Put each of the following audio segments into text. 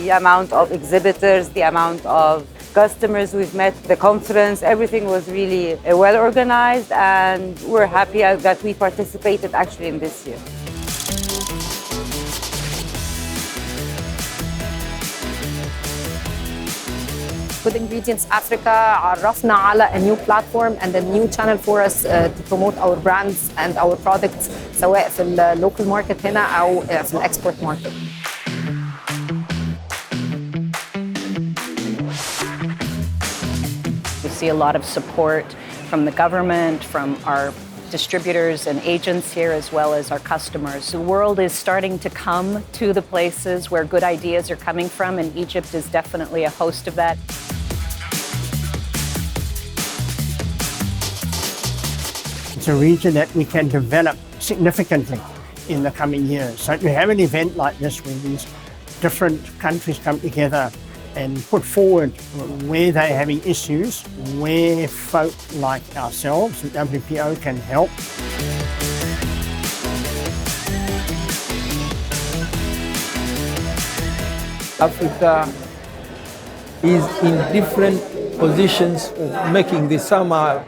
The amount of exhibitors, the amount of customers we've met, the conference, everything was really well organized, and we're happy that we participated actually in this year. With Ingredients Africa عرفنا على a new platform and a new channel for us to promote our brands and our products سواء في ال local market هنا أو في ال export market. We see a lot of support from the government, from our distributors and agents here, as well as our customers. The world is starting to come to the places where good ideas are coming from, and Egypt is definitely a host of that. It's a region that we can develop significantly in the coming years. So to have an event like this where these different countries come together and put forward where they're having issues, where folk like ourselves, the WPO, can help. Africa is in different positions of making this. Some are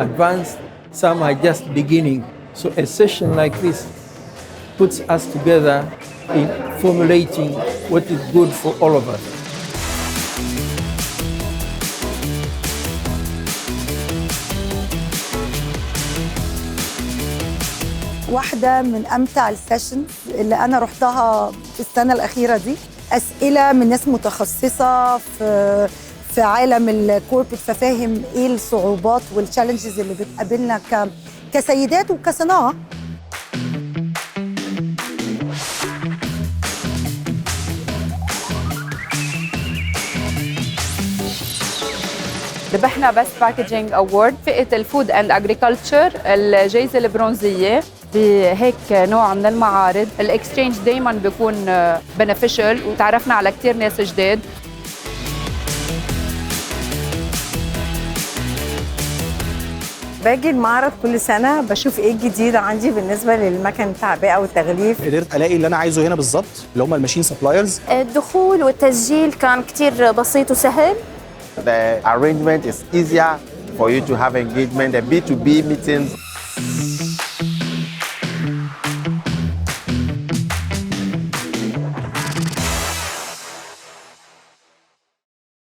advanced, some are just beginning. So a session like this puts us together in formulating what is good for all of us. واحدة من أمتع السيشنز اللي أنا رحتها في السنة الأخيرة دي، أسئلة من ناس متخصصة في عالم الكوربريت، ففاهم إيه الصعوبات والتشالنجز اللي بتقابلنا كسيدات وكصناعة. ربحنا بست باكجينج أورد فئة الفود أند أجريكلتشر، الجائزة البرونزية بهيك نوع من المعارض. الاكسشينج دايما بيكون بنفيشل، وتعرفنا على كتير ناس جداد. باجي المعرض كل سنة بشوف ايه الجديد عندي بالنسبة للمكن التعبئة والتغليف. قدرت الاقي اللي انا عايزه هنا بالظبط، اللي هم الماشين سبلايرز. الدخول والتسجيل كان كتير بسيط وسهل. The arrangement is easier for you to have engagement, the B2B meetings.